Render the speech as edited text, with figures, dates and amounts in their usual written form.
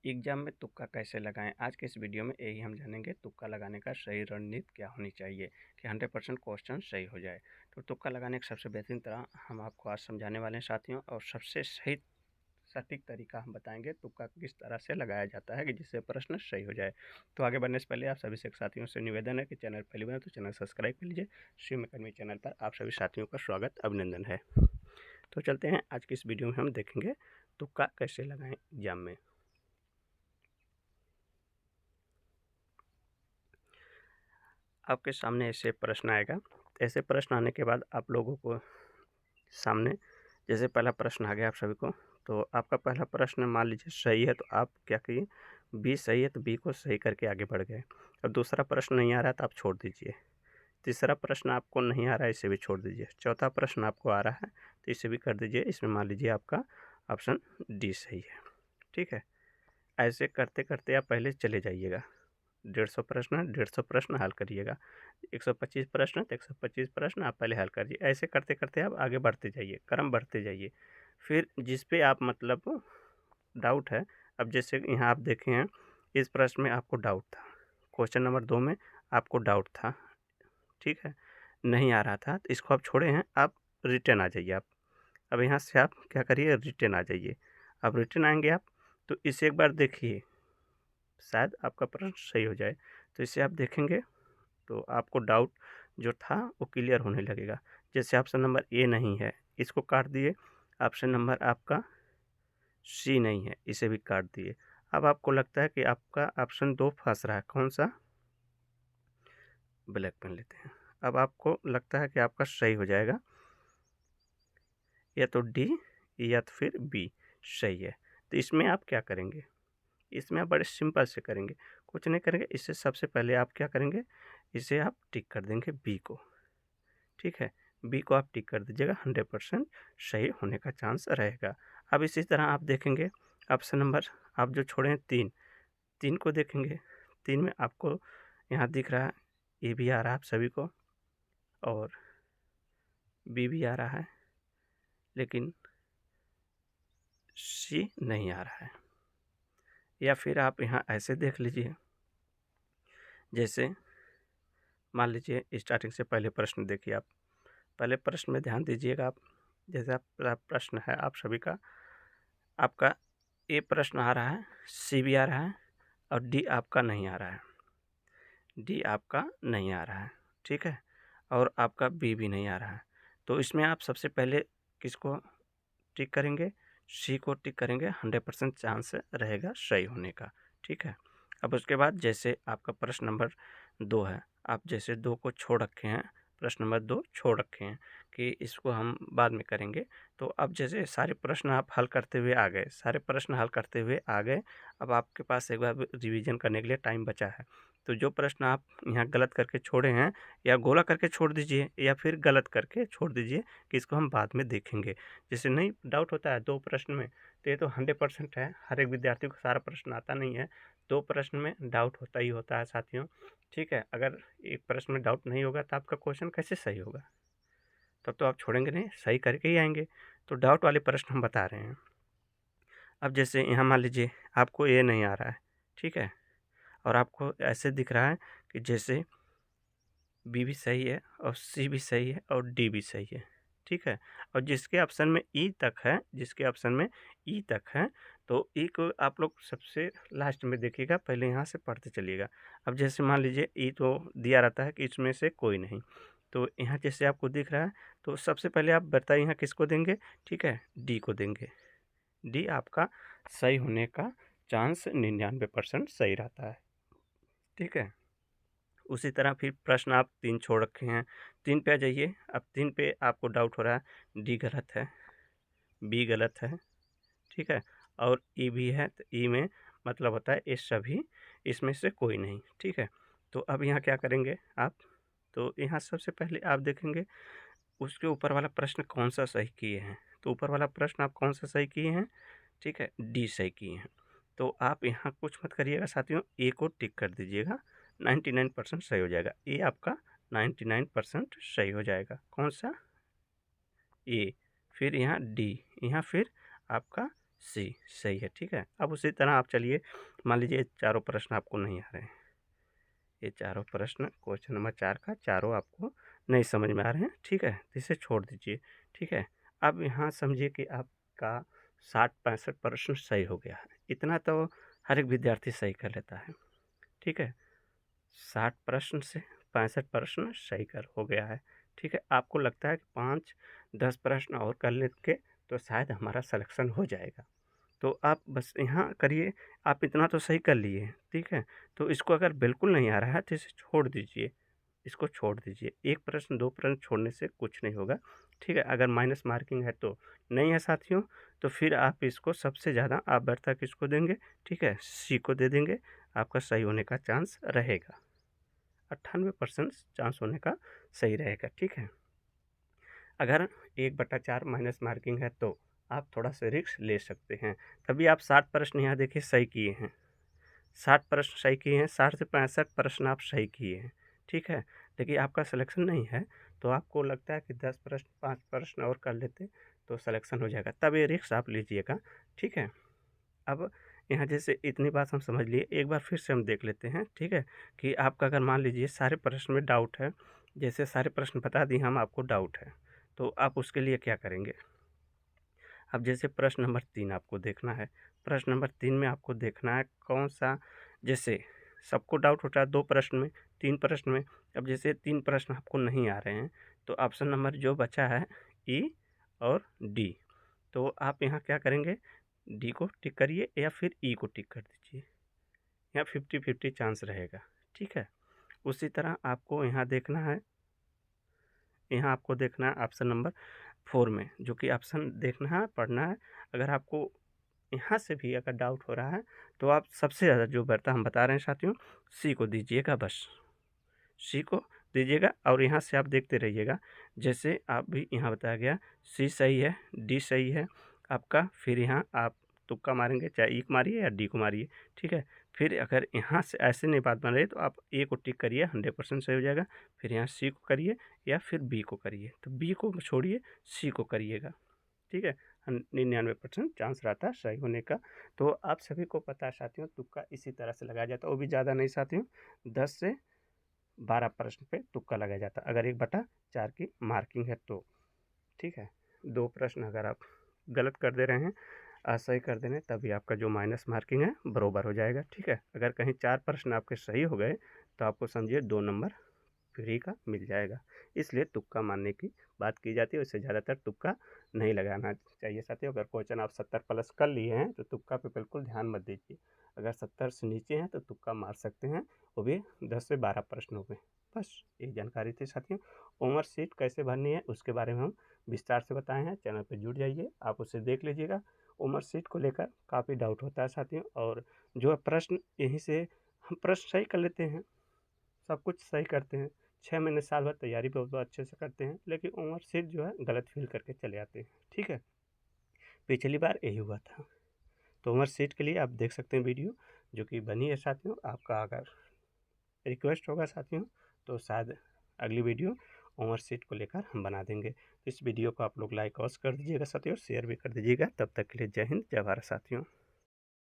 Exam में तुक्का कैसे लगाएं। आज के इस वीडियो में यही हम जानेंगे तुक्का लगाने का सही रणनीति क्या होनी चाहिए कि 100% क्वेश्चन सही हो जाए। तो तुक्का लगाने का सबसे बेहतरीन तरह हम आपको आज समझाने वाले हैं साथियों, और सबसे सही सटीक तरीका हम बताएंगे तुक्का किस तरह से लगाया जाता है कि जिससे प्रश्न सही हो जाए। तो आगे बढ़ने से पहले आप सभी से साथियों से निवेदन है कि चैनल पहली बार तो चैनल सब्सक्राइब कर लीजिए। स्ट्रीम अकेडमी चैनल पर आप सभी साथियों का स्वागत अभिनंदन है। तो चलते हैं, आज की इस वीडियो में हम देखेंगे तुक्का कैसे लगाएं एग्जाम में। आपके सामने ऐसे प्रश्न आएगा। ऐसे प्रश्न आने के बाद आप लोगों को सामने जैसे पहला प्रश्न आ गया आप सभी को, तो आपका पहला प्रश्न मान लीजिए सही है, तो आप क्या किए, बी सही है तो बी को सही करके आगे बढ़ गए। अब दूसरा प्रश्न नहीं आ रहा है तो आप छोड़ दीजिए। तीसरा प्रश्न आपको नहीं आ रहा है, इसे भी छोड़ दीजिए। चौथा प्रश्न आपको आ रहा है तो इसे भी कर दीजिए। इसमें मान लीजिए आपका ऑप्शन डी सही है। ठीक है, ऐसे करते करते आप पहले चले जाइएगा। 150 प्रश्न हल करिएगा। 125 प्रश्न तो 125 प्रश्न आप पहले हल करिए। ऐसे करते करते आप आगे बढ़ते जाइए, क्रम बढ़ते जाइए। फिर जिस पे आप मतलब डाउट है, अब जैसे यहाँ आप देखे हैं, इस प्रश्न में आपको डाउट था, क्वेश्चन नंबर 2 में आपको डाउट था, ठीक है, नहीं आ रहा था, तो इसको आप छोड़े हैं, आप रिटर्न आ जाइए। आप अब यहाँ से आप क्या करिए, रिटर्न आ जाइए। अब रिटर्न आएंगे आप, तो इसे एक बार देखिए, शायद आपका प्रश्न सही हो जाए। तो इसे आप देखेंगे तो आपको डाउट जो था वो क्लियर होने लगेगा। जैसे ऑप्शन नंबर ए नहीं है, इसको काट दिए। ऑप्शन नंबर आपका सी नहीं है, इसे भी काट दिए। अब आपको लगता है कि आपका ऑप्शन 2 फंस रहा है, कौन सा, ब्लैक पेन लेते हैं। अब आपको लगता है कि आपका सही हो जाएगा, या तो डी या तो फिर बी सही है। तो इसमें आप क्या करेंगे, इसमें आप बड़े सिंपल से करेंगे, कुछ नहीं करेंगे। इससे सबसे पहले आप क्या करेंगे, इसे आप टिक कर देंगे बी को। ठीक है, बी को आप टिक कर दीजिएगा, 100% सही होने का चांस रहेगा। अब इसी तरह आप देखेंगे ऑप्शन नंबर आप जो छोड़े हैं 3, 3 को देखेंगे। 3 में आपको यहाँ दिख रहा है ए भी आ रहा है आप सभी को, और बी भी आ रहा है, लेकिन सी नहीं आ रहा है। या फिर आप यहाँ ऐसे देख लीजिए, जैसे मान लीजिए स्टार्टिंग से पहले प्रश्न देखिए आप, पहले प्रश्न में ध्यान दीजिएगा आप। जैसे आप प्रश्न है आप सभी का, आपका ए प्रश्न आ रहा है, सी भी आ रहा है, और डी आपका नहीं आ रहा है, डी आपका नहीं आ रहा है, ठीक है, और आपका बी भी नहीं आ रहा है। तो इसमें आप सबसे पहले किसको टिक करेंगे, सी को टिक करेंगे, 100% चांस रहेगा सही होने का। ठीक है, अब उसके बाद जैसे आपका प्रश्न नंबर 2 है, आप जैसे 2 को छोड़ रखे हैं, प्रश्न नंबर 2 छोड़ रखे हैं कि इसको हम बाद में करेंगे। तो अब जैसे सारे प्रश्न आप हल करते हुए आ गए, सारे प्रश्न हल करते हुए आ गए, अब आपके पास एक बार रिवीजन करने के लिए टाइम बचा है। तो जो प्रश्न आप यहाँ गलत करके छोड़े हैं, या गोला करके छोड़ दीजिए या फिर गलत करके छोड़ दीजिए कि इसको हम बाद में देखेंगे। जैसे नहीं डाउट होता है 2 प्रश्न में, तो ये तो 100% है, हर एक विद्यार्थी को सारा प्रश्न आता नहीं है, 2 प्रश्न में डाउट होता ही होता है साथियों। ठीक है, अगर एक प्रश्न में डाउट नहीं होगा तो आपका क्वेश्चन कैसे सही होगा, तब तो आप छोड़ेंगे नहीं, सही करके ही आएंगे। तो डाउट वाले प्रश्न हम बता रहे हैं। अब जैसे यहाँ मान लीजिए आपको ये नहीं आ रहा है, ठीक है, और आपको ऐसे दिख रहा है कि जैसे बी भी सही है और सी भी सही है और डी भी सही है, ठीक है, और जिसके ऑप्शन में ई तक है, जिसके ऑप्शन में ई तक है, तो ई को आप लोग सबसे लास्ट में देखिएगा, पहले यहाँ से पढ़ते चलिएगा। अब जैसे मान लीजिए ई तो दिया रहता है कि इसमें से कोई नहीं, तो यहाँ जैसे आपको दिख रहा है, तो सबसे पहले आप बताइए यहाँ किसको देंगे, ठीक है, डी को देंगे। डी आपका सही होने का चांस 99% सही रहता है, ठीक है। उसी तरह फिर प्रश्न आप 3 छोड़ रखे हैं, 3 पे आ जाइए। अब 3 पे आपको डाउट हो रहा है, डी गलत है, बी गलत है, ठीक है, और ई भी है, तो ई में मतलब होता है ये सभी, इसमें से कोई नहीं, ठीक है। तो अब यहाँ क्या करेंगे आप, तो यहाँ सबसे पहले आप देखेंगे उसके ऊपर वाला प्रश्न कौन सा सही किए हैं, तो ऊपर वाला प्रश्न आप कौन सा सही किए हैं, ठीक है, डी सही किए हैं। तो आप यहाँ कुछ मत करिएगा साथियों, ए को टिक कर दीजिएगा, 99% सही हो जाएगा। ए आपका 99% सही हो जाएगा, कौन सा, ए, फिर यहाँ डी, यहाँ फिर आपका सी सही है। ठीक है, अब उसी तरह आप चलिए, मान लीजिए चारों प्रश्न आपको नहीं आ रहे हैं, ये चारों प्रश्न क्वेश्चन नंबर 4 का चारों आपको नहीं समझ में आ रहे हैं। ठीक है, तो इसे छोड़ दीजिए। ठीक है, अब यहाँ समझिए कि आपका 60-65 प्रश्न सही हो गया है। इतना तो हर एक विद्यार्थी सही कर लेता है। ठीक है, 60 प्रश्न से 65 प्रश्न सही कर हो गया है। ठीक है, आपको लगता है कि 5-10 प्रश्न और कर लेंगे तो शायद हमारा सिलेक्शन हो जाएगा। तो आप बस यहाँ करिए, आप इतना तो सही कर लिए, ठीक है? तो इसको अगर बिल्कुल नहीं आ रहा है तो इसे छोड़ दीजिए, इसको छोड़ दीजिए। 1 प्रश्न 2 प्रश्न छोड़ने से कुछ नहीं होगा, ठीक है? अगर माइनस मार्किंग है तो नहीं है साथियों, तो फिर आप इसको सबसे ज़्यादा आप बढ़ता किसको देंगे, ठीक है? सी को दे देंगे, आपका सही होने का चांस रहेगा। 98% चांस होने का सही रहेगा, ठीक है? अगर 1/4 माइनस मार्किंग है तो आप थोड़ा-सा रिस्क ले सकते हैं। तभी आप 60 प्रश्न यहाँ देखिए सही किए हैं। 60 प्रश्न सही किए हैं, 60 से 65 प्रश्न आप सही किए हैं, ठीक है? देखिए आपका सिलेक्शन नहीं है, तो आपको लगता है कि 10 प्रश्न 5 प्रश्न और कर लेते तो सिलेक्शन हो जाएगा, तब ये रिस्क आप लीजिएगा, ठीक है? अब यहाँ जैसे इतनी बात हम समझ लिए, एक बार फिर से हम देख लेते हैं, ठीक है? कि आपका अगर मान लीजिए सारे प्रश्न में डाउट है, जैसे सारे प्रश्न बता दिए हम आपको डाउट है, तो आप उसके लिए क्या करेंगे? अब जैसे प्रश्न नंबर 3 आपको देखना है, प्रश्न नंबर 3 में आपको देखना है कौन-सा, जैसे सबको डाउट होता है 2 प्रश्न में, 3 प्रश्न में, अब जैसे 3 प्रश्न आपको नहीं आ रहे हैं, तो ऑप्शन नंबर जो बचा है ई और डी, तो आप यहाँ क्या करेंगे, डी को टिक करिए या फिर ई को टिक कर दीजिए, यहाँ 50-50 चांस रहेगा, ठीक है? उसी तरह आपको यहाँ देखना है, यहाँ आपको देखना है ऑप्शन नंबर 4 में, जो कि ऑप्शन देखना है, पढ़ना है। अगर आपको यहाँ से भी अगर डाउट हो रहा है, तो आप सबसे ज़्यादा जो बढ़ता हम बता रहे हैं साथियों, सी को दीजिएगा बस, सी को दीजिएगा और यहाँ से आप देखते रहिएगा। जैसे आप भी यहाँ बताया गया, सी सही है, डी सही है आपका, फिर यहाँ आप तुक्का मारेंगे, चाहे ई को मारिए या डी को मारिए, ठीक है? फिर अगर यहाँ से ऐसे नहीं बात बन रही, तो आप ए को टिक करिए, 100% सही हो जाएगा। फिर यहाँ सी को करिए या फिर बी को करिए, तो बी को छोड़िए, सी को करिएगा, ठीक है? 99% चांस रहता है सही होने का। तो आप सभी को पता है साथियों, तुक्का इसी तरह से लगाया जाता है, वो भी ज़्यादा नहीं साथियों, 10 से 12 प्रश्न पे तुक्का लगाया जाता है, अगर 1/4 की मार्किंग है तो, ठीक है? 2 प्रश्न अगर आप गलत कर दे रहे हैं, सही कर दे रहे हैं, तभी आपका जो माइनस मार्किंग है बराबर हो जाएगा, ठीक है? अगर कहीं 4 प्रश्न आपके सही हो गए, तो आपको समझिए 2 नंबर फ्री का मिल जाएगा। इसलिए तुक्का मारने की बात की जाती है, उससे ज़्यादातर तुक्का नहीं लगाना चाहिए साथियों। अगर क्वेश्चन आप 70 प्लस कर लिए हैं, तो तुक्का पे बिल्कुल ध्यान मत दीजिए। अगर 70 से नीचे हैं, तो तुक्का मार सकते हैं, वो भी 10 से 12 प्रश्नों में। बस यही जानकारी थी साथियों। होमवर्क शीट कैसे भरनी है, उसके बारे में हम विस्तार से बताए हैं, चैनल पे जुड़ जाइए, आप उसे देख लीजिएगा। होमवर्क शीट को लेकर काफ़ी डाउट होता है साथियों, और जो है प्रश्न यहीं से हम प्रश्न सही कर लेते हैं, सब कुछ सही करते हैं, 6 महीने साल भर तैयारी बहुत बहुत अच्छे से करते हैं, लेकिन होमवर्क शीट जो है गलत फिल करके चले आते हैं, ठीक है? पिछली बार यही हुआ था। तो होमवर्क शीट के लिए आप देख सकते हैं वीडियो, जो कि बनी है साथियों। आपका अगर रिक्वेस्ट होगा साथियों, तो शायद अगली वीडियो होमवर्क शीट को लेकर हम बना देंगे। तो इस वीडियो को आप लोग लाइक अवश्य कर दीजिएगा साथियों, शेयर भी कर दीजिएगा। तब तक के लिए जय हिंद, जय भारत साथियों।